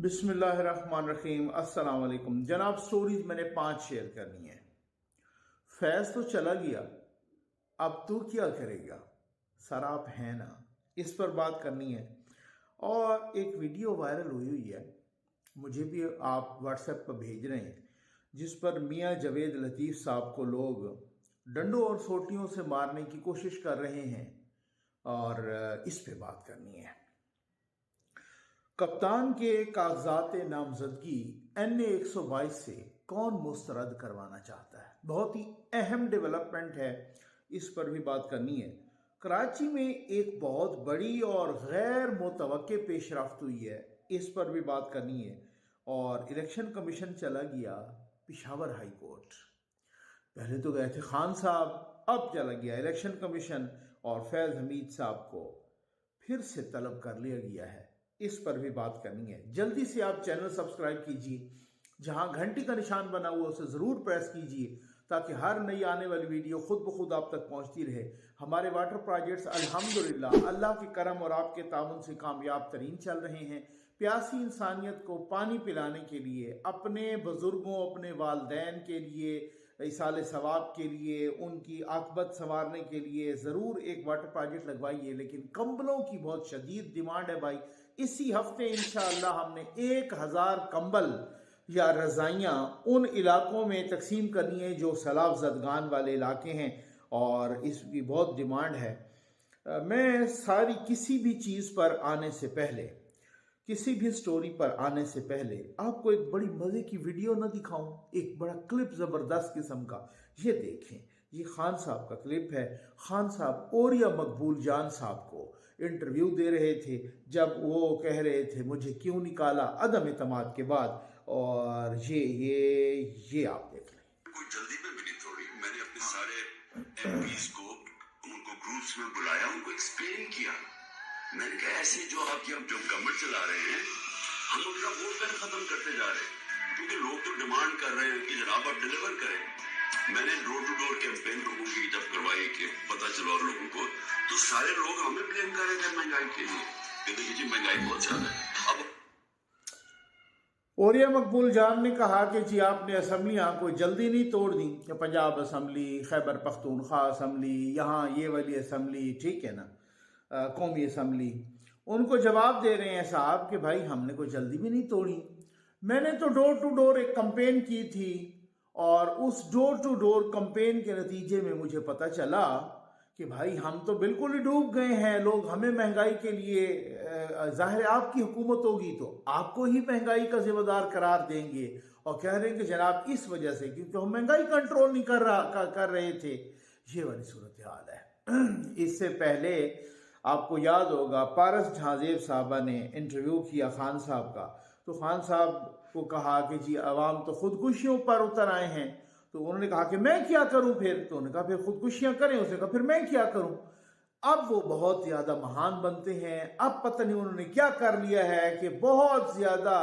बिस्मिल्लाहिर्रहमानिर्रहीम। अस्सलाम वालेकुम जनाब। स्टोरीज मैंने 5 शेयर करनी है। फैज़ तो चला गया, अब तू क्या करेगा, सराप है ना, इस पर बात करनी है। और एक वीडियो वायरल हुई हुई है, मुझे भी आप व्हाट्सएप पर भेज रहे हैं, जिस पर मियाँ जावेद लतीफ़ साहब को लोग डंडों और सोटियों से मारने की कोशिश कर रहे हैं और इस पे बात करनी है। कप्तान के कागजात नामजदगी NA 122 से कौन मुस्तरद करवाना चाहता है, बहुत ही अहम डेवलपमेंट है, इस पर भी बात करनी है। कराची में एक बहुत बड़ी और गैर मुतवक्के पेशरफ्त हुई है, इस पर भी बात करनी है। और इलेक्शन कमीशन चला गया पेशावर हाई कोर्ट। पहले तो गए थे खान साहब, अब चला गया इलेक्शन कमीशन और फैज़ हमीद साहब को फिर से तलब कर लिया गया है, इस पर भी बात करनी है। जल्दी से आप चैनल सब्सक्राइब कीजिए, जहां घंटी का निशान बना हुआ उसे ज़रूर प्रेस कीजिए ताकि हर नई आने वाली वीडियो खुद ब खुद आप तक पहुंचती रहे। हमारे वाटर प्रोजेक्ट्स अल्हम्दुलिल्लाह अल्लाह के करम और आपके ताउन से कामयाब तरीन चल रहे हैं। प्यासी इंसानियत को पानी पिलाने के लिए, अपने बुजुर्गों, अपने वालदैन के लिए, इसाले सवाब के लिए, उनकी आकबत संवारने के लिए ज़रूर एक वाटर प्रोजेक्ट लगवाइए। लेकिन कंबलों की बहुत शदीद डिमांड है भाई। इसी हफ्ते इंशाअल्लाह हमने 1000 कंबल या रज़ाइयाँ उन इलाकों में तकसीम करनी है जो सैलाब ज़दगान वाले इलाके हैं और इसकी बहुत डिमांड है। मैं सारी किसी भी चीज़ पर आने से पहले, किसी भी स्टोरी पर आने से पहले आपको एक बड़ी मज़े की वीडियो ना दिखाऊं, एक बड़ा क्लिप ज़बरदस्त किस्म का। ये देखें, ये खान साहब का क्लिप है। खान साहब ओरिया मकबूल जान साहब को इंटरव्यू दे रहे थे, जब वो कह रहे थे मुझे क्यों निकाला अदम एतमाद के बाद। और ये आप देख लें। कोई जल्दी में भी नहीं थोड़ी, मैंने अपने सारे MPs को उनको ग्रुप्स में बुलाया, उनको एक्सप्लेन किया। मैंने कहा ऐसे जो गवर्नमेंट चला रहे हैं, हम उनका वोट बैंक खत्म करते जा रहे हैं, क्योंकि लोग तो डिमांड कर रहे हैं कि जनाब आप डिलीवर करें। मैंने डोर टू डोर कैंपेन लोगों की जब करवाई कि पता चलो और लोगों को, तो सारे लोग हमें ब्लेम कर रहे थे महंगाई के लिए, कि देखिए महंगाई बहुत ज्यादा है। अब ओरिया मकबूल जान ने कहा कि जी आपने असम्बलियाँ कोई जल्दी नहीं तोड़ दी, पंजाब असम्बली, खैबर पख्तूनख्वा असम्बली, यहाँ ये वाली असम्बली, ठीक है ना, कौमी असम्बली। उनको जवाब दे रहे हैं साहब कि भाई हमने कोई जल्दी भी नहीं तोड़ी। मैंने तो डोर टू डोर एक कंपेन की थी और उस डोर टू डोर कंपेन के नतीजे में मुझे पता चला कि भाई हम तो बिल्कुल ही डूब गए हैं। लोग हमें महंगाई के लिए, जाहिर आपकी हुकूमत होगी तो आपको ही महंगाई का जिम्मेदार करार देंगे और कह रहे हैं कि जनाब इस वजह से, क्योंकि हम महंगाई कंट्रोल नहीं कर रहे थे। ये वाली सूरत हाल है। इससे पहले आपको याद होगा पारस झाजेब साहबा ने इंटरव्यू किया खान साहब का, तो खान साहब को कहा कि जी अवाम तो खुदकुशियों पर उतर आए हैं। तो उन्होंने कहा कि मैं क्या करूं फिर, तो उन्होंने कहा फिर खुदकुशियां करें। उसने कहा फिर मैं क्या करूं। अब वो बहुत ज्यादा महान बनते हैं। अब पता नहीं उन्होंने क्या कर लिया है कि बहुत ज्यादा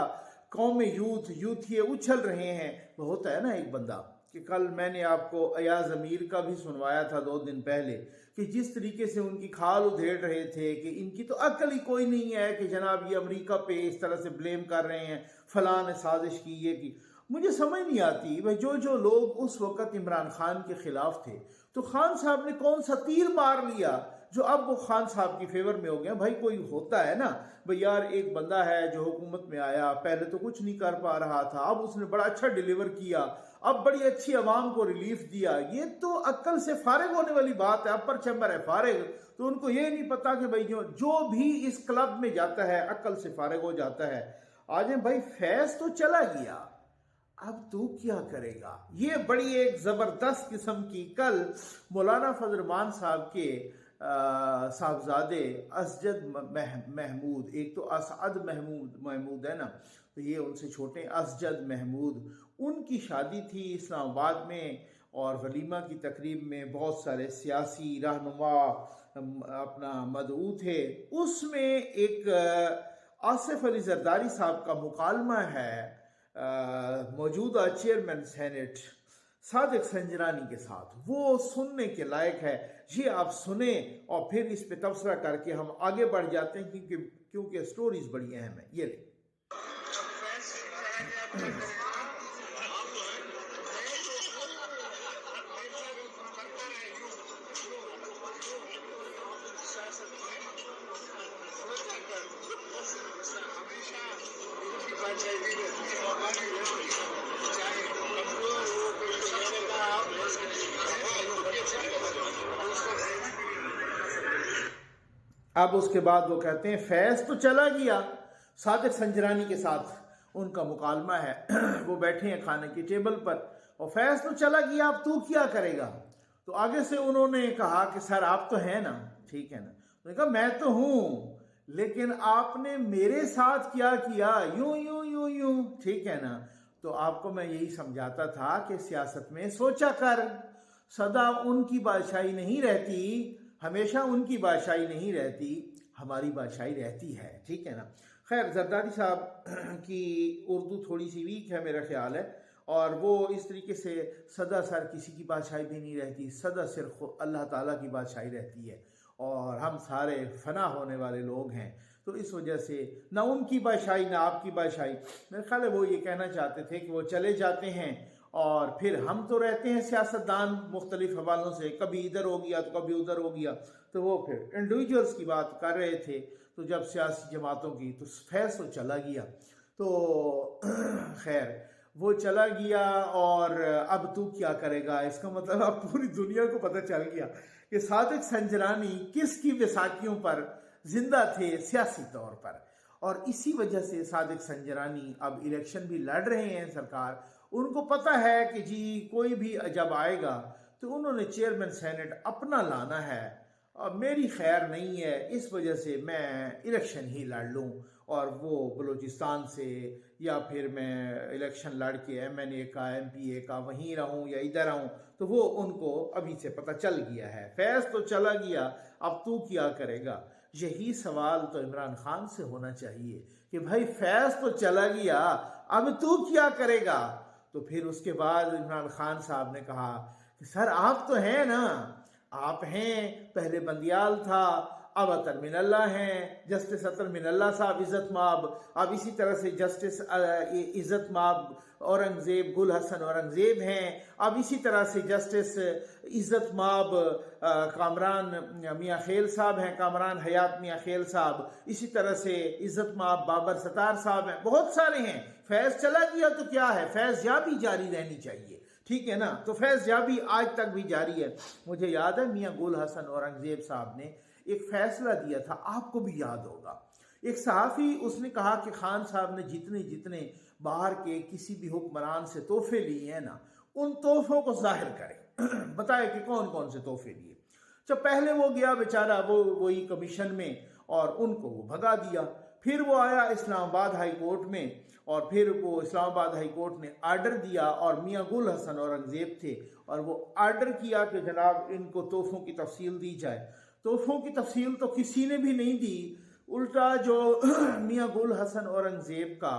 कौम यूथ ये उछल रहे हैं। वो होता है ना एक बंदा, कि कल मैंने आपको अयाज अमीर का भी सुनवाया था 2 दिन पहले, कि जिस तरीके से उनकी खाल उधेड़ रहे थे कि इनकी तो अक्ल ही कोई नहीं है कि जनाब ये अमेरिका पे इस तरह से ब्लेम कर रहे हैं, फलां ने साजिश की, ये की। मुझे समझ नहीं आती भाई, जो लोग उस वक्त इमरान खान के खिलाफ थे, तो खान साहब ने कौन सा तीर मार लिया जो अब वो खान साहब की फेवर में हो गया। भाई कोई होता है ना भाई, यार एक बंदा है जो हुकूमत में आया, पहले तो कुछ नहीं कर पा रहा था, अब उसने बड़ा अच्छा डिलीवर किया, अब बड़ी अच्छी आवाम को रिलीफ दिया। ये तो अक्ल से फारिग होने वाली बात है। अपर चैम्बर है फारिग, तो उनको ये नहीं पता कि भाई जो भी इस क्लब में जाता है अक्ल से फारिग हो जाता है। आज भाई फैज तो चला गया, अब तू क्या करेगा। ये बड़ी एक जबरदस्त किस्म की, कल मौलाना फजल रहमान साहब के साहबजादे असजद महमूद, एक तो असद महमूद है ना, तो ये उनसे छोटे असजद महमूद, उनकी शादी थी इस्लामाबाद में और वलीमा की तकरीब में बहुत सारे सियासी रहनुमा अपना मदऊ थे। उसमें एक आसिफ अली जरदारी साहब का मुकालमा है मौजूदा चेयरमैन सेनेट सादिक संजरानी के साथ, वो सुनने के लायक है। ये आप सुने और फिर इस पे तबसरा करके हम आगे बढ़ जाते हैं, क्योंकि स्टोरीज बड़ी अहम है। ये ले अब उसके बाद वो कहते हैं फैज़ तो चला गया, सादिक संजरानी के साथ उनका मुकालमा है वो बैठे हैं खाने की टेबल पर और फैज़ तो चला गया, अब तू क्या करेगा। तो आगे से उन्होंने कहा कि सर आप तो हैं ना, ठीक है ना। उन्होंने कहा मैं तो हूं, लेकिन आपने मेरे साथ क्या किया, यूं यूं यूं यूं, ठीक है ना। तो आपको मैं यही समझाता था कि सियासत में सोचा कर, सदा उनकी बादशाही नहीं रहती, हमेशा उनकी बादशाही नहीं रहती, हमारी बादशाही रहती है, ठीक है ना। खैर जरदारी साहब की उर्दू थोड़ी सी वीक है मेरा ख्याल है, और वो इस तरीके से सदा सर किसी की बादशाही भी नहीं रहती, सदा सिर्फ अल्लाह ताला की बादशाही रहती है और हम सारे फना होने वाले लोग हैं। तो इस वजह से ना उनकी बादशाही ना आपकी बादशाही, मेरे ख्याल है वो ये कहना चाहते थे कि वो चले जाते हैं और फिर हम तो रहते हैं सियासतदान मुख्तलिफ हवालों से, कभी इधर हो गया तो कभी उधर हो गया, तो वो फिर इंडिविजुअल्स की बात कर रहे थे। तो जब सियासी जमातों की, तो फैज़ तो चला गया, तो खैर वो चला गया और अब तू क्या करेगा। इसका मतलब अब पूरी दुनिया को पता चल गया कि सादिक संजरानी किसकी विसाखियों पर जिंदा थे सियासी तौर पर, और इसी वजह से सादिक संजरानी अब इलेक्शन भी लड़ रहे हैं। सरकार उनको पता है कि जी कोई भी जब आएगा तो उन्होंने चेयरमैन सेनेट अपना लाना है, और मेरी खैर नहीं है, इस वजह से मैं इलेक्शन ही लड़ लूँ और वो बलूचिस्तान से, या फिर मैं इलेक्शन लड़ के MNA का MPA का वहीं रहूँ या इधर आऊँ। तो वो उनको अभी से पता चल गया है, फैज़ तो चला गया, अब तू क्या करेगा। यही सवाल तो इमरान खान से होना चाहिए कि भाई फैज़ तो चला गया, अब तू क्या करेगा। तो फिर उसके बाद इमरान खान साहब ने कहा कि सर आप तो हैं ना, आप हैं, पहले बंदियाल था, अब अतर मिनल्ला हैं, जस्टिस अतर मिनल्ला साहब इज़्ज़त माब, अब इसी तरह से जस्टिस इज़्ज़त माब औरंगज़ेब गुल हसन औरंगज़ेब हैं, अब इसी तरह से जस्टिस इज़्ज़त माब कामरान मियाँ खेल साहब हैं, कामरान हयात मियाँ खेल साहब, इसी तरह से इज़्ज़त माब बाबर सतार साहब हैं, बहुत सारे हैं। फैज़ चला गया तो क्या है, फैज़ याबी जारी रहनी चाहिए, ठीक है ना। तो फैज़ याबी आज तक भी जारी है। मुझे याद है मियाँ गुल हसन औरंगज़ेब साहब ने एक फैसला दिया था, आपको भी याद होगा, एक सहाफ़ी उसने कहा कि खान साहब ने जितने जितने बाहर के किसी भी हुक्मरान से तोहफे लिए हैं ना, उन तोहफों को जाहिर करें, बताए कि कौन कौन से तोहफे लिए। जब पहले वो गया बेचारा वही कमीशन में और उनको वो भगा दिया, फिर वो आया इस्लामाबाद हाई कोर्ट में और फिर वो इस्लामाबाद हाई कोर्ट ने आर्डर दिया और मियाँ गुल हसन औरंगज़ेब थे और वो आर्डर किया कि जनाब इनको तोहफों की तफसील दी जाए। तोहफों की तफसील तो किसी ने भी नहीं दी, उल्टा जो मियाँ गुल हसन औरंगज़ेब का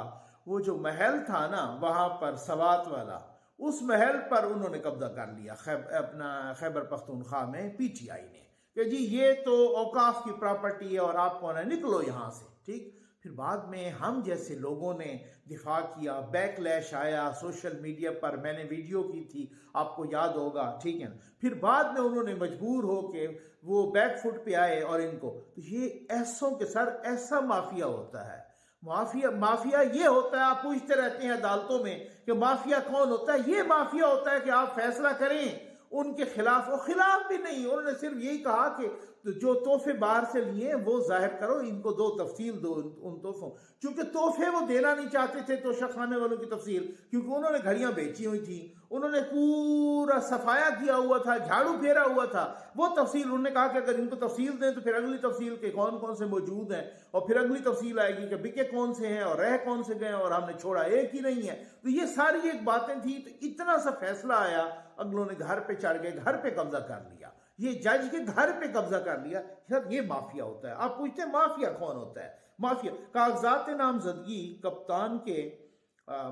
वो जो महल था ना वहाँ पर सवात वाला, उस महल पर उन्होंने कब्जा कर लिया अपना खैबर पख्तूनख्वा में PTI ने कि जी ये तो औकाफ की प्रॉपर्टी है और आप कौन है, निकलो यहाँ से, ठीक। फिर बाद में हम जैसे लोगों ने दिफा किया, बैकलैश आया सोशल मीडिया पर, मैंने वीडियो की थी आपको याद होगा, ठीक है ना। फिर बाद में उन्होंने मजबूर हो के वो बैकफुट पे आए और इनको, तो ये ऐसों के सर ऐसा माफिया होता है। माफिया ये होता है, आप पूछते रहते हैं अदालतों में कि माफिया कौन होता है, ये माफिया होता है कि आप फैसला करें उनके खिलाफ, और खिलाफ भी नहीं, उन्होंने सिर्फ यही कहा कि जो तोहफे बाहर से लिए वो जाहिर करो, इनको दो तफसील दो उन तोहफों, क्योंकि तोहफे वो देना नहीं चाहते थे तोशा खाने वालों की तफसील, क्योंकि उन्होंने घड़ियां बेची हुई थी, उन्होंने पूरा सफाया किया हुआ था, झाड़ू फेरा हुआ था, वो तफसील उन्होंने कहा कि अगर इनको तफसील दें तो फिर अगली तफसील के कौन कौन से मौजूद हैं, और फिर अगली तफसील आएगी कि बिके कौन से हैं और रह कौन से गए और हमने छोड़ा एक ही नहीं है। तो ये सारी एक बातें थी, तो इतना सा फैसला आया, अगलों ने घर पे चढ़ गए, घर पे कब्जा कर लिया, ये जज के घर पे कब्जा कर लिया। सर ये माफिया होता है। आप पूछते हैं माफिया कौन होता है, माफिया कागजात नामजदगी कप्तान के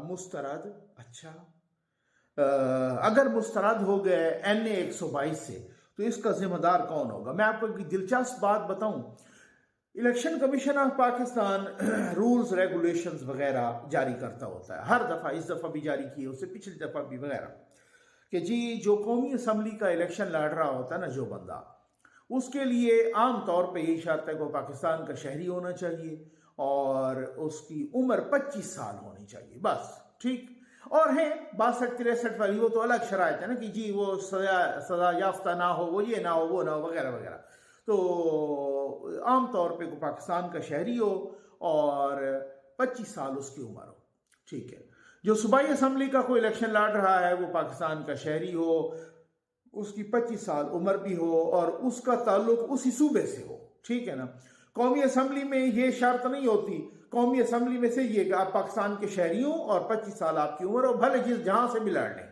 मुस्तरद, अच्छा अगर मुस्तरद हो गए NA 122 से तो इसका जिम्मेदार कौन होगा। मैं आपको एक दिलचस्प बात बताऊं, election commission of Pakistan rules regulations वगैरह जारी करता होता है हर दफ़ा, इस दफ़ा भी जारी किए, उससे पिछली दफ़ा भी वगैरह, कि जी जो कौमी असम्बली का इलेक्शन लड़ रहा होता है ना जो बंदा, उसके लिए आम तौर पे यही शर्त है कि वो पाकिस्तान का शहरी होना चाहिए और उसकी उम्र 25 साल होनी चाहिए बस, ठीक। और है 62-63 वाली, वो तो अलग शराइत है ना कि जी वो सजा याफ्ता ना हो, वो ये ना हो, वो ना हो, वगैरह वगैरह। तो आम तौर पे पाकिस्तान का शहरी हो और 25 साल उसकी उम्र हो, ठीक है। जो सूबाई असम्बली का कोई इलेक्शन लड़ रहा है वो पाकिस्तान का शहरी हो, उसकी 25 साल उम्र भी हो और उसका ताल्लुक उसी सूबे से हो, ठीक है ना। कौमी असम्बली में ये शर्त नहीं होती, कौमी असम्बली में से ये कि आप पाकिस्तान के शहरी हो और 25 साल आपकी उम्र हो, भले जिस जहां से भी लड़ लें,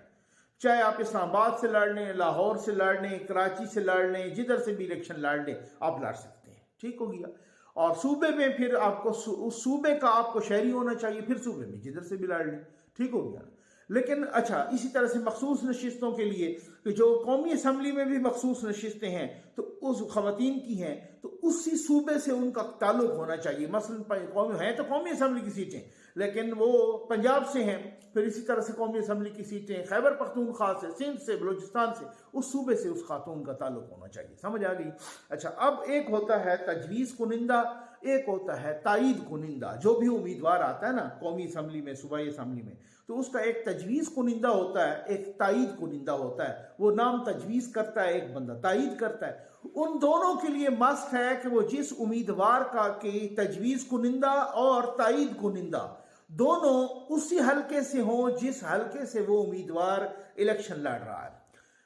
चाहे आप इस्लामाबाद से लड़ लें, लाहौर से लड़ लें, कराची से लड़ लें, जिधर से भी इलेक्शन लड़ लें आप लड़ सकते हैं, ठीक हो गया। और सूबे में फिर आपको उस सूबे का आपको शहरी होना चाहिए, फिर सूबे में जिधर से भी लड़ लें, ठीक हो गया। लेकिन अच्छा, इसी तरह से मखसूस नशिस्तों के लिए कि जो कौमी असम्बली में भी मखसूस नशिस्तें हैं तो उस खवातीन की हैं तो उसी सूबे से उनका ताल्लुक होना चाहिए। मसलन कौमी है तो कौमी असम्बली की सीटें, लेकिन वो पंजाब से हैं, फिर इसी तरह से कौमी असम्बली की सीटें खैबर पख्तूनख्वा से, सिंध से, बलूचिस्तान से, उस सूबे से उस खातून का ताल्लुक होना चाहिए। समझ आ गई? अच्छा, अब एक होता है तजवीज़ कुनिंदा, एक होता है तायीद कुनिंदा। जो भी उम्मीदवार आता है ना कौमी असम्बली में, सूबाई असम्बली में, तो उसका एक तजवीज़ कुनिंदा होता है, एक तायीद कुनिंदा होता है। वो नाम तजवीज़ करता है, एक बंदा तायीद करता है। उन दोनों के लिए मस्ट है कि वो जिस उम्मीदवार का की तजवीज़ कुनिंदा और तायीद कुनिंदा दोनों उसी हल्के से हों जिस हल्के से वो उम्मीदवार इलेक्शन लड़ रहा है।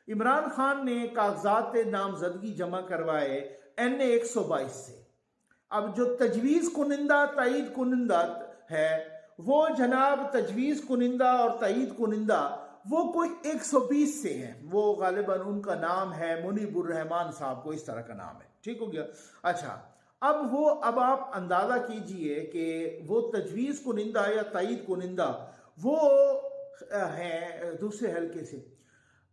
इमरान खान ने कागजात नामजदगी जमा करवाए NA 122 से। अब जो तजवीज़ कुनिंदा तायीद कुनिंदा है वो जनाब तजवीज़ कुनिंदा और तायीद कुनिंदा वो कोई 120 से हैं। वो गालिबन उनका नाम है मुनीबुर रहमान साहब, को इस तरह का नाम है, ठीक हो गया। अच्छा, अब आप अंदाज़ा कीजिए कि वो तजवीज़ कुनिंदा या तायीद कुनिंदा वो हैं दूसरे हल्के से।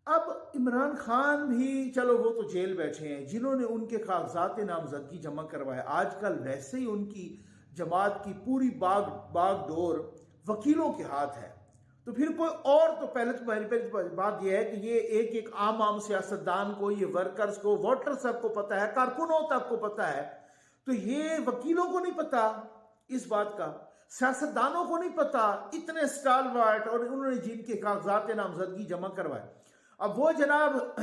अब इमरान खान भी चलो वो तो जेल बैठे हैं, जिन्होंने उनके कागजात नामजदगी जमा करवाए आजकल वैसे ही उनकी जमात की पूरी बागडोर वकीलों के हाथ है। तो फिर कोई और तो पहले बात यह है कि ये एक आम सियासतदान को, ये वर्कर्स को, वोटर्स सबको पता है, कारकुनों तक को पता है, तो ये वकीलों को नहीं पता इस बात का, सियासतदानों को नहीं पता, इतने स्टालवार्ट और उन्होंने जिनके कागजात नामजदगी जमा करवाए। अब वो जनाब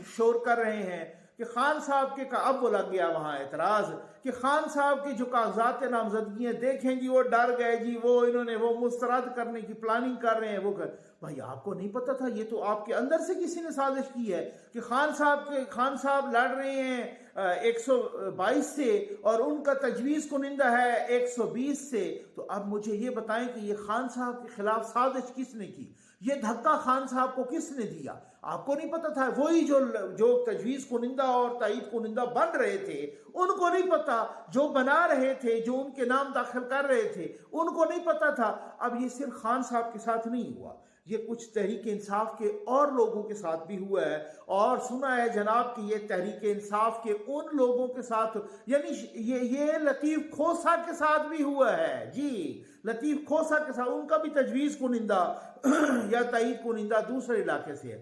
शोर कर रहे हैं कि खान साहब के अब वो लग गया वहां एतराज कि खान साहब के जो कागजात नामजदगियां देखें जी वो डर गए जी, वो इन्होंने वो मुस्तरद करने की प्लानिंग कर रहे हैं। वो कर भाई आपको नहीं पता था? ये तो आपके अंदर से किसी ने साजिश की है कि खान साहब लड़ रहे हैं 122 से और उनका तजवीज़ कुनिंदा है 120 से। तो अब मुझे ये बताएं कि ये खान साहब के खिलाफ साजिश किसने की? ये धक्का खान साहब को किसने दिया? आपको नहीं पता था? वही जो तजवीज़ कुनिंदा और तायीद कुनिंदा बन रहे थे उनको नहीं पता, जो बना रहे थे, जो उनके नाम दाखिल कर रहे थे उनको नहीं पता था। अब ये सिर्फ खान साहब के साथ नहीं हुआ, ये कुछ तहरीक इंसाफ के और लोगों के साथ भी हुआ है। और सुना है जनाब कि ये तहरीक इंसाफ के उन लोगों के साथ, यानी ये लतीफ़ खोसा के साथ भी हुआ है जी। लतीफ़ खोसा के साथ, उनका भी तजवीज़ कुनिंदा या तायीद कुनिंदा दूसरे इलाके से है।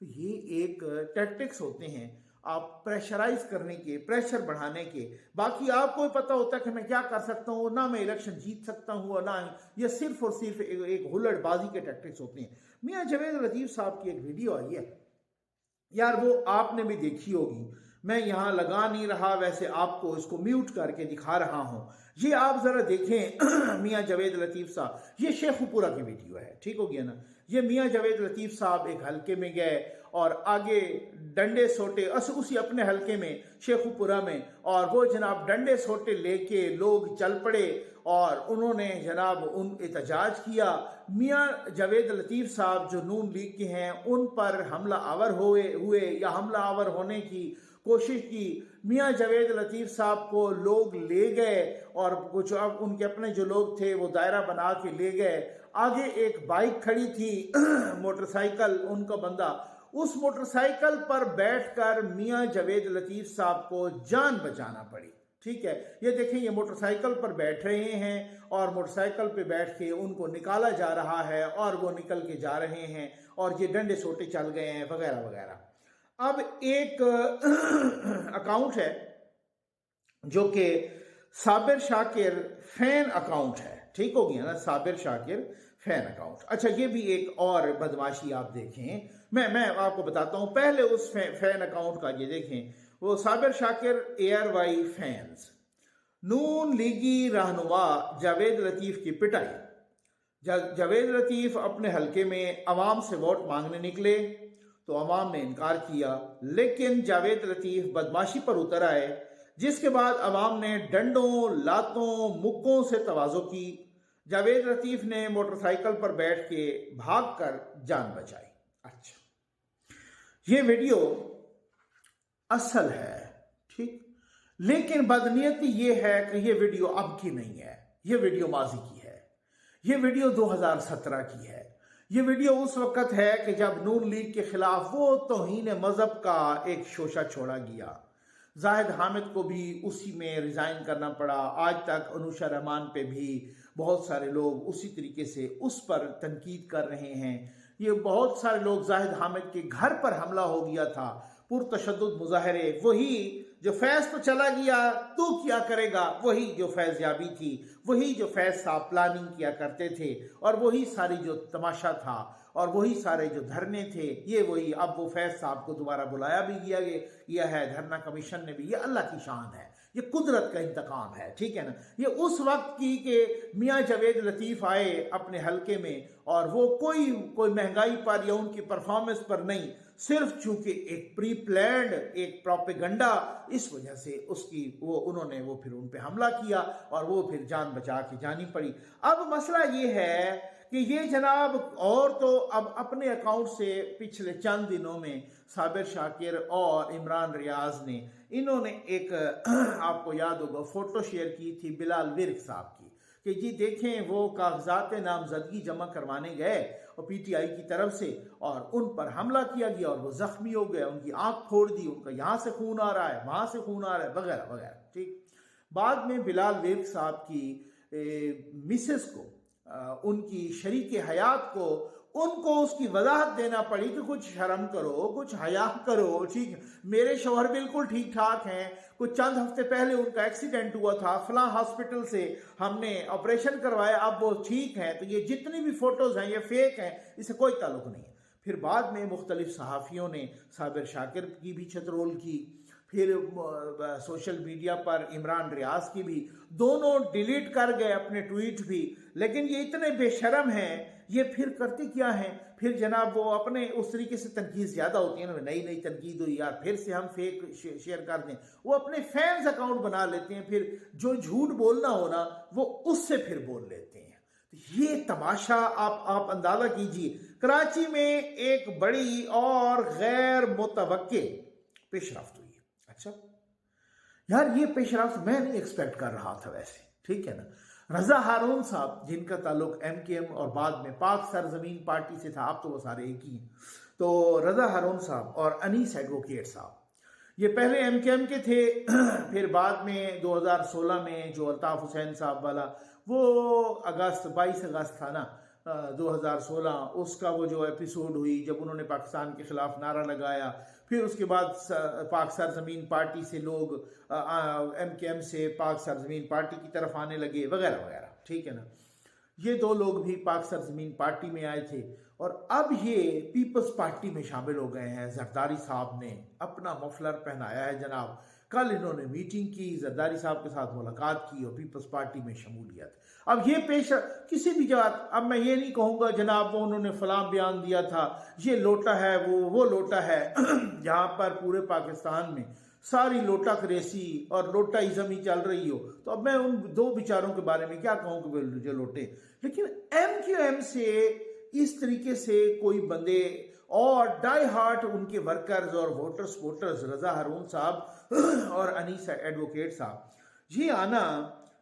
तो ये एक टैक्टिक्स होते हैं आप प्रेशराइज करने के, प्रेशर बढ़ाने के। बाकी आपको पता होता है कि मैं क्या कर सकता हूँ, ना मैं इलेक्शन जीत सकता हूँ और ना, ये सिर्फ और सिर्फ एक हुल्लड़बाजी के टैक्टिक्स होते हैं। मियाँ जावेद लतीफ़ साहब की एक वीडियो आई है यार, वो आपने भी देखी होगी, मैं यहाँ लगा नहीं रहा, वैसे आपको इसको म्यूट करके दिखा रहा हूँ। ये आप जरा देखें मियाँ जावेद लतीफ़ साहब, ये शेखुपुरा की वीडियो है, ठीक हो गया ना। ये मियाँ जावेद लतीफ़ साहब एक हलके में गए और आगे डंडे सोटे उसी अपने हलके में शेखुपुरा में, और वो जनाब डंडे सोटे लेके लोग चल पड़े और उन्होंने जनाब उन एहतजाज किया। मियाँ जावेद लतीफ़ साहब जो नून लीग के हैं उन पर हमला आवर हुए या हमला आवर होने की कोशिश की। मियाँ जावेद लतीफ़ साहब को लोग ले गए और कुछ अब उनके अपने जो लोग थे वो दायरा बना के ले गए। आगे एक बाइक खड़ी थी मोटरसाइकिल, उनका बंदा, उस मोटरसाइकिल पर बैठकर मियाँ जावेद लतीफ़ साहब को जान बचाना पड़ी, ठीक है। ये देखें, ये मोटरसाइकिल पर बैठ रहे हैं और मोटरसाइकिल पे बैठ के उनको निकाला जा रहा है और वो निकल के जा रहे हैं और ये डंडे सोटे चल गए हैं वगैरह वगैरह। अब एक अकाउंट है जो कि साबिर शाकिर फैन अकाउंट है, ठीक हो गया ना, साबिर शाकिर फैन अकाउंट। अच्छा, ये भी एक और बदमाशी आप देखें, मैं आपको बताता हूं, पहले उस फैन अकाउंट का ये देखें, वो साबिर शाकिर एयरवाई फैंस, नून लीगी रहनुमा जावेद लतीफ की पिटाई। जावेद लतीफ अपने हलके में अवाम से वोट मांगने निकले तो अवाम ने इनकार किया, लेकिन जावेद लतीफ बदमाशी पर उतर आए, जिसके बाद अवाम ने डंडों, लातों, मुक्कों से तवाज़ो की। जावेद लतीफ ने मोटरसाइकिल पर बैठ के भागकर जान बचाई। अच्छा, ये वीडियो असल है, ठीक, लेकिन बदनीयती ये है कि ये वीडियो अब की नहीं है, ये वीडियो माजी की है, ये वीडियो 2017 की है। ये वीडियो उस वक्त है कि जब नून लीग के खिलाफ वो तौहीन मजहब का एक शोशा छोड़ा गया। जाहिद हामिद को भी उसी में रिजाइन करना पड़ा। आज तक अनुशा रहमान पे भी बहुत सारे लोग उसी तरीके से उस पर तनकीद कर रहे हैं। ये बहुत सारे लोग, जाहिद हामिद के घर पर हमला हो गया था, पुरतशद्दुद मुजाहरे, वही जो फैज तो चला गया तो क्या करेगा, वही जो फैज़याबी थी, वही जो फैज साहब प्लानिंग किया करते थे, और वही सारी जो तमाशा था, और वही सारे जो धरने थे, ये वही। अब वो फैज साहब को दोबारा बुलाया भी गया है, धरना कमीशन ने भी। ये अल्लाह की शान है, ये कुदरत का इंतकाम है, ठीक है ना। ये उस वक्त की कि मियाँ जावेद लतीफ़ आए अपने हलके में, और वो कोई महंगाई पर या उनकी परफॉर्मेंस पर नहीं, सिर्फ चूंकि एक प्री प्लान्ड एक प्रोपेगंडा, इस वजह से उसकी उन्होंने फिर उन पे हमला किया, और वो फिर जान बचा के जानी पड़ी। अब मसला ये है कि ये जनाब, और तो अब अपने अकाउंट से पिछले चंद दिनों में साबिर शाकिर और इमरान रियाज ने, इन्होंने एक आपको याद होगा फोटो शेयर की थी बिलाल विर्क साहब की, कि जी देखें वो कागजात नामजदगी जमा करवाने गए और पीटीआई की तरफ से, और उन पर हमला किया गया और वो जख्मी हो गए, उनकी आंख फोड़ दी, उनका यहाँ से खून आ रहा है, वहाँ से खून आ रहा है, वगैरह वगैरह, ठीक। बाद में बिलाल विर्क साहब की मिसेस को, उनकी शरीक हयात को, उनको उसकी वजाहत देना पड़ी कि कुछ शर्म करो, कुछ हया करो, ठीक। मेरे शौहर बिल्कुल ठीक ठाक हैं, कुछ चंद हफ्ते पहले उनका एक्सीडेंट हुआ था, फलां हॉस्पिटल से हमने ऑपरेशन करवाया, अब वो ठीक हैं, तो ये जितनी भी फोटोज हैं ये फेक हैं, इससे कोई ताल्लुक नहीं है। फिर बाद में मुख्तलिफ सहाफ़ियों ने साबिर शाकिर की भी छतरोल की, फिर सोशल मीडिया पर इमरान रियाज की भी, दोनों डिलीट कर गए अपने ट्वीट भी। लेकिन ये इतने बेशरम हैं, ये फिर करते क्या हैं, फिर जनाब वो अपने उस तरीके से तनकीद ज़्यादा होती है ना, नई नई तनकीद हुई यार, फिर से हम फेक शेयर कर दें, वो अपने फैंस अकाउंट बना लेते हैं, फिर जो झूठ बोलना हो ना वो उससे फिर बोल लेते हैं। तो ये तमाशा आप अंदाजा कीजिए। कराची में एक बड़ी और गैर मुतवक्के पेशरफ्त हुई। अच्छा यार, ये पेशरफ्त मैं नहीं एक्सपेक्ट कर रहा था वैसे, ठीक है ना। रजा हारून साहब, जिनका ताल्लुक एमकेएम और बाद में पाक सरजमीन पार्टी से था, अब तो वो सारे एक ही हैं, तो रजा हारून साहब और अनीस एडवोकेट साहब, ये पहले एमकेएम के थे, फिर बाद में 2016 में जो अल्ताफ हुसैन साहब वाला वो 22 अगस्त था ना 2016, उसका वो जो एपिसोड हुई जब उन्होंने पाकिस्तान के खिलाफ नारा लगाया, फिर उसके बाद पाक सरजमीन पार्टी से लोग एमकेएम से पाक सरजमीन पार्टी की तरफ आने लगे, वगैरह वगैरह, ठीक है ना। ये दो लोग भी पाक सरजमीन पार्टी में आए थे, और अब ये पीपल्स पार्टी में शामिल हो गए हैं। जरदारी साहब ने अपना मफलर पहनाया है जनाब, कल इन्होंने मीटिंग की, जरदारी साहब के साथ मुलाकात की और पीपल्स पार्टी में शमूलियत। अब ये पेश किसी भी जगह, अब मैं ये नहीं कहूँगा जनाब वो उन्होंने फलां बयान दिया था, ये लोटा है, वो लोटा है, जहाँ पर पूरे पाकिस्तान में सारी लोटा क्रेसी और लोटाइज्म ही चल रही हो, तो अब मैं उन दो विचारों के बारे में क्या कहूँ कि वे जो लोटे। लेकिन एमक्यूएम से इस तरीके से कोई बंदे और डाई हार्ट उनके वर्कर्स और वोटर्स रजा हारून साहब और अनीसा एडवोकेट साहब, ये आना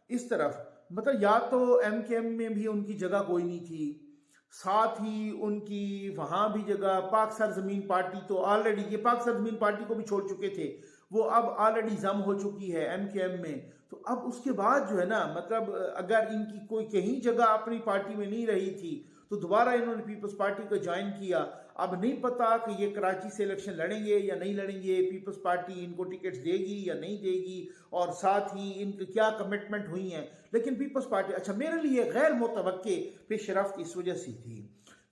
इस तरफ, मतलब या तो एमकेएम में भी उनकी जगह कोई नहीं थी, साथ ही उनकी वहाँ भी जगह, पाक सरजमीन पार्टी तो ऑलरेडी, ये पाक सरजमीन पार्टी को भी छोड़ चुके थे, वो अब ऑलरेडी जम हो चुकी है एमकेएम में। तो अब उसके बाद जो है ना, मतलब अगर इनकी कोई कहीं जगह अपनी पार्टी में नहीं रही थी, तो दोबारा इन्होंने पीपल्स पार्टी को ज्वाइन किया। अब नहीं पता कि ये कराची से इलेक्शन लड़ेंगे या नहीं लड़ेंगे, पीपल्स पार्टी इनको टिकट्स देगी या नहीं देगी, और साथ ही इनकी क्या कमिटमेंट हुई हैं। लेकिन पीपल्स पार्टी, अच्छा मेरे लिए गैर मुतवक्के पेशरफ्त इस वजह से थी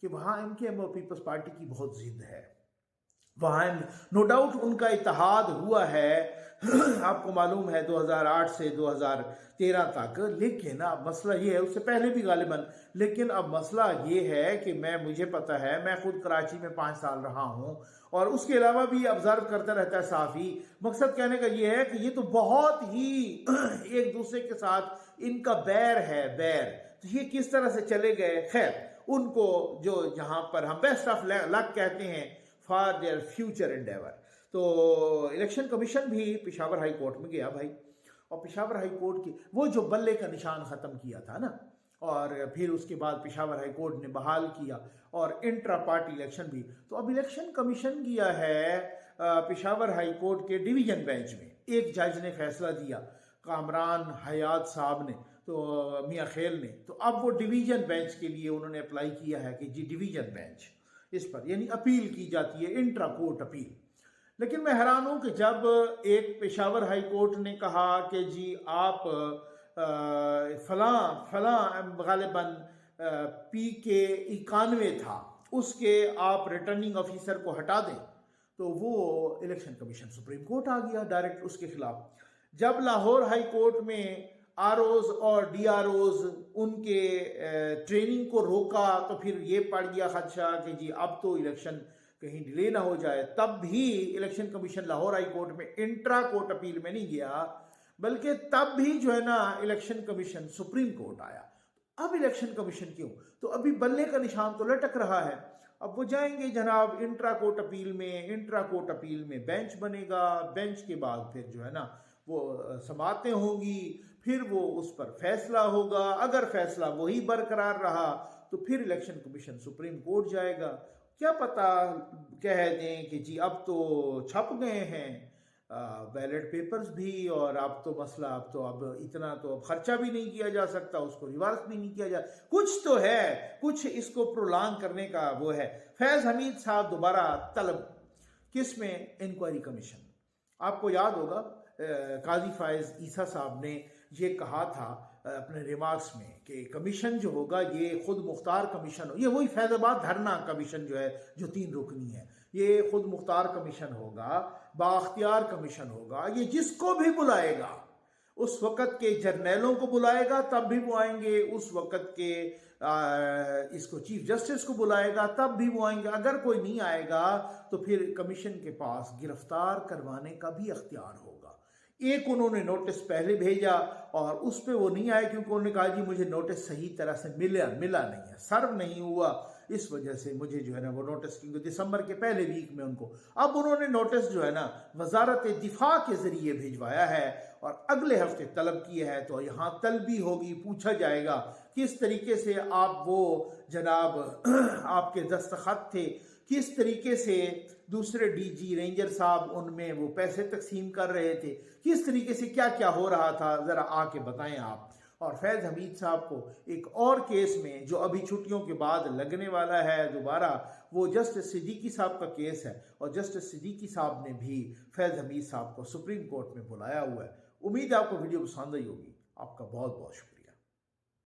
कि वहाँ MKM और पीपल्स पार्टी की बहुत जिद है, वहाँ नो डाउट उनका इत्तेहाद हुआ है आपको मालूम है 2008 से 2013 तक, लेकिन अब मसला ये है, उससे पहले भी गालिबन, लेकिन अब मसला ये है कि मुझे पता है, मैं खुद कराची में 5 साल रहा हूँ और उसके अलावा भी ऑब्जर्व करता रहता है साफ़ी। मकसद कहने का ये है कि ये तो बहुत ही एक दूसरे के साथ इनका बैर है, बैर, तो ये किस तरह से चले गए। खैर, उनको जो जहाँ पर हम बेस्ट ऑफ लक कहते हैं फॉर देयर फ्यूचर एंडेवर। तो इलेक्शन कमीशन भी पेशावर हाई कोर्ट में गया भाई, और पेशावर हाई कोर्ट की वो जो बल्ले का निशान ख़त्म किया था ना, और फिर उसके बाद पेशावर हाई कोर्ट ने बहाल किया, और इंट्रा पार्टी इलेक्शन भी। तो अब इलेक्शन कमीशन गया है पेशावर हाई कोर्ट के डिवीज़न बेंच में, एक जज ने फैसला दिया, कामरान हयात साहब ने, तो मियाँ खेल ने, तो अब वो डिवीज़न बेंच के लिए उन्होंने अप्लाई किया है कि जी डिवीज़न बेंच इस पर, यानी अपील की जाती है, इंट्रा कोर्ट अपील। लेकिन मैं हैरान हूँ कि जब एक पेशावर हाई कोर्ट ने कहा कि जी आप फलां गालिबन PK 91 था, उसके आप रिटर्निंग ऑफिसर को हटा दें, तो वो इलेक्शन कमीशन सुप्रीम कोर्ट आ गया डायरेक्ट उसके खिलाफ। जब लाहौर हाई कोर्ट में ROs और DROs उनके ट्रेनिंग को रोका, तो फिर ये पड़ गया खदशा कि जी अब तो इलेक्शन कहीं डिले ना हो जाए, तब भी election commission Lahore high court में इंट्रा कोर्ट अपील में नहीं गया, बल्कि तब भी जो है ना इलेक्शन कमीशन सुप्रीम कोर्ट आया। अब इलेक्शन कमीशन क्यों, तो अभी बल्ले का निशान तो लटक रहा है। अब वो जाएंगे जनाब इंट्रा कोर्ट अपील में, इंट्रा कोर्ट अपील में बेंच बनेगा, बेंच के बाद फिर जो है ना वो समातें होंगी, फिर वो उस पर फैसला होगा। अगर फैसला वही बरकरार रहा तो फिर इलेक्शन कमीशन सुप्रीम कोर्ट जाएगा। क्या पता कह दें कि जी अब तो छप गए हैं बैलेट पेपर्स भी, और अब तो मसला, अब इतना तो अब खर्चा भी नहीं किया जा सकता, उसको रिवर्स भी नहीं किया जा, कुछ तो है, कुछ इसको प्रोलॉन्ग करने का वो है। फैज हमीद साहब दोबारा तलब, किस में, इंक्वायरी कमीशन। आपको याद होगा काजी फायज ईसा साहब ने ये कहा था अपने रिमार्क्स में कि कमीशन जो होगा ये खुद मुख्तार कमीशन हो, ये वही फैज़ाबाद धरना कमीशन जो है जो 3 रुकनी है, ये खुद मुख्तार कमीशन होगा, बाख्तियार कमीशन होगा, ये जिसको भी बुलाएगा, उस वक़्त के जर्नैलों को बुलाएगा तब भी वो आएंगे, उस वक़्त के इसको चीफ जस्टिस को बुलाएगा तब भी वो आएंगे। अगर कोई नहीं आएगा तो फिर कमीशन के पास गिरफ्तार करवाने का भी अख्तियार होगा। एक उन्होंने नोटिस पहले भेजा और उस पर वो नहीं आए क्योंकि उन्होंने कहा जी मुझे नोटिस सही तरह से मिला नहीं है, सर्व नहीं हुआ, इस वजह से मुझे जो है ना वो नोटिस, क्योंकि दिसंबर के पहले वीक में उनको, अब उन्होंने नोटिस जो है ना वजारत दिफा के जरिए भिजवाया है और अगले हफ्ते तलब किया है। तो यहाँ तलबी होगी, पूछा जाएगा किस तरीके से आप वो जनाब आपके दस्तखत थे, किस तरीके से दूसरे DG रेंजर साहब उनमें वो पैसे तकसीम कर रहे थे, किस तरीके से क्या क्या हो रहा था, ज़रा आके बताएं आप। और फैज़ हमीद साहब को एक और केस में जो अभी छुट्टियों के बाद लगने वाला है दोबारा, वो जस्टिस सिद्दीकी साहब का केस है, और जस्टिस सिद्दीकी साहब ने भी फैज़ हमीद साहब को सुप्रीम कोर्ट में बुलाया हुआ है। उम्मीद है आपको वीडियो पसंद आई होगी। आपका बहुत बहुत शुक्रिया।